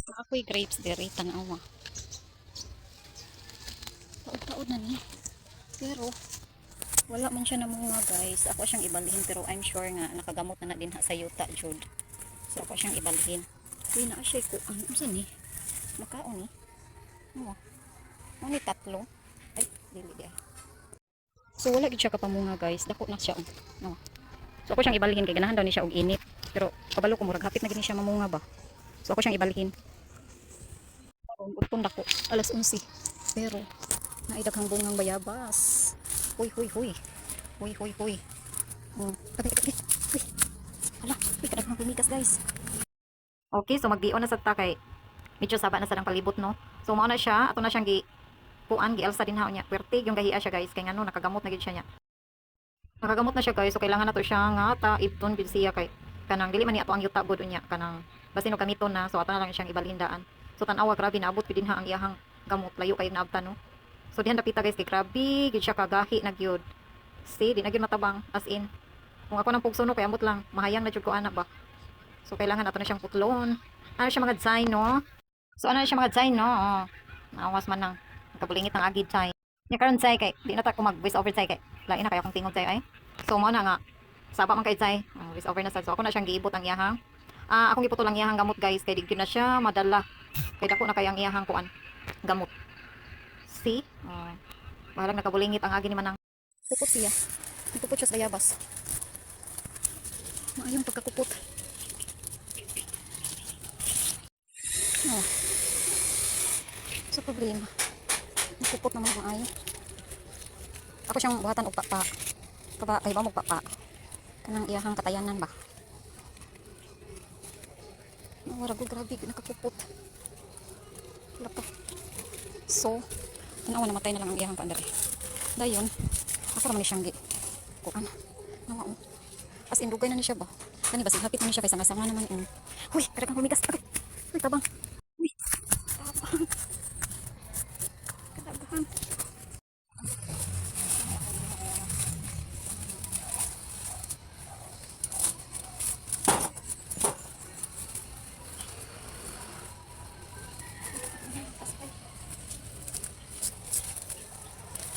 Ako'y grapes diri tanawa. Taod-taod na ni. Pero wala man siya namunga guys. Ako siyang ibalhin pero I'm sure nga nakagamot na din ha sa yuta jud. So ako siyang ibalhin. Uy naa siya ko ano sa ni? Makaon ni. Oh. Ano tatlo? Ay dili di. So wala gid siya kapamunga guys. Dako na siya. No. So ako siyang ibalhin kay ganahan daw ni siya og init. Pero kabalo ko murag hapit na gid siya mamunga ba. So ako siyang ibalhin. Utong dako alas 11. Pero naidaghang bungang bayabas. Huy huy huy. Huy huy huy. Tabi tabi. Huy. Hala, huy kadaghang pumikas guys. Okay, so magdion na sa ta kay medyo saba na sa nang palibot no. So mao na siya, ato na siyang kuan gialsa din haon niya. Pwerte yung gahiya siya guys kay ngano nakagamot na gid siya niya. Nakagamot na siya guys, so kailangan nato siya nga ta ibton gid siya kay kanang dili man ni ato ang yuta gud unya kanang basin og kamiton na so ato na lang siyang ibalhindaan. So tan-awa grabe naabot pid din ha ang iyahang gamot layo kay naabtan no. So dihan dapita guys kay grabe gid siya kagahi na gyud. See, di na gyud matabang as in. Kung ako nang pugso no kay ambot lang mahayang na jud ko ana ba. So kailangan nato na siyang putlon. Ano siya mga design no? So ano siya mga design no? Oh. Naawas man nang kabulingit ang agid chay. Nya karon chay kay di na ta ko mag voice over chay kay lain na kay akong tingog chay ay. So mao na nga saba man kay chay. Voice over na sad. So ako na siyang giibot ang iyahang. Akong giputol ang iyahang gamot guys kay di gyud na siya madala. Kay dako na kay ang iyahang kuan gamot. See? Bahalang nakabulingit ang agi ni manang. Kupot siya. Kupot siya sa bayabas. Maayong pagkakupot. Oh. So problema. Nakupot naman maayo. Ako siyang buhatan og papa. Kaba ay ba mo papa. Kanang iyahang katayanan ba. Wala ko grabe nakakupot. Wala pa. So, tanawa namatay na lang ang iyahang pandari. Dayon, ako naman ni siyang kuan. Nawa oh. As in dugay na ni siya ba? Kani basig hapit na ni siya kay sanga-sanga naman oh. Huy, kada kang humigas. Okay. Huy, tabang. Huy. Tabang. Kadabahan.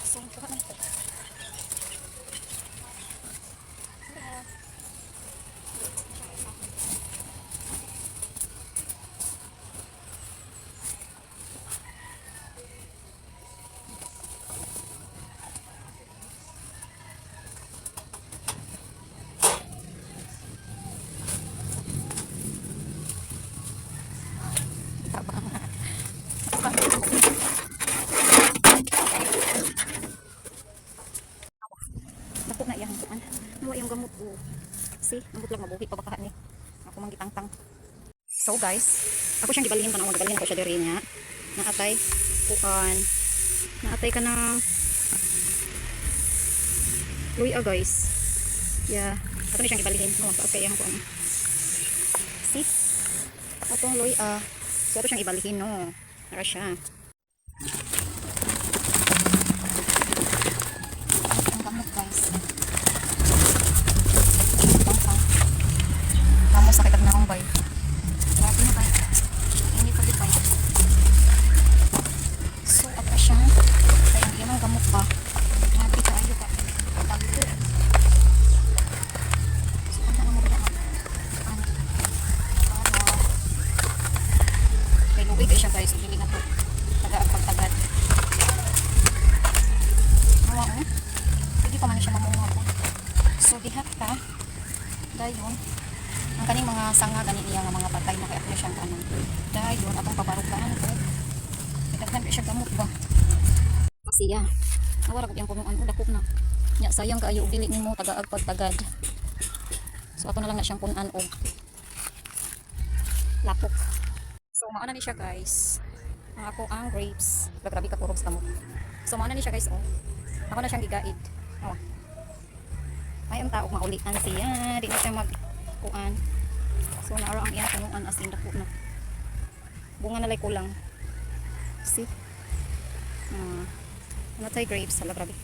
So, kuha na ito. Dako na iyang kuan. Nawa yung gamot ko. See, ambot lang mabuhi pa baka ni. Ako mang gitangtang. So guys, ako siyang gibalhin tanaw, gibalhin ako siya diri nga. Naatay kuan. Naatay ka na luya guys. Yeah, ato ni siyang gibalhin. Oh, taas kay iyang kuan. See? Atong luya. So ato siyang ibalhin no. Para siya. Ang gamot guys. Vamos sa kitag na akong bay. Grabe na bay. Ini pa di bay. So apa siya? Kaya ang iyang gamot ba? Grabe ka ayo ka. Tago. So ano mo ba? Kay luwi kay siya guys. Dili na to. Tagaag pagtagad. Nawa oh. Hindi pa man siya mamunga po. So dihat ka. Dayon. Ang kaning mga sanga gani niya nga mga patay na kay ako siyang kanang. Dayon atong pabarugaan ko. Daghan siya gamot ba. Siya. Nawara ko yang punuan dakop na. Nya sayang kaayo og dili nimo tagaag pagtagad. So ako na lang na siyang punan og lapok. So mao na ni siya guys. Ang ako ang grapes. Grabe ka purog sa kamot. So mao na ni siya guys oh. Ako na siyang gigaid. Oh. Ay ang taog maulian siya. Di na siya magkuan. So naara ang iyang punuan as in dako na. Bunga na lay kulang. See? Natay grapes. Hala grabe.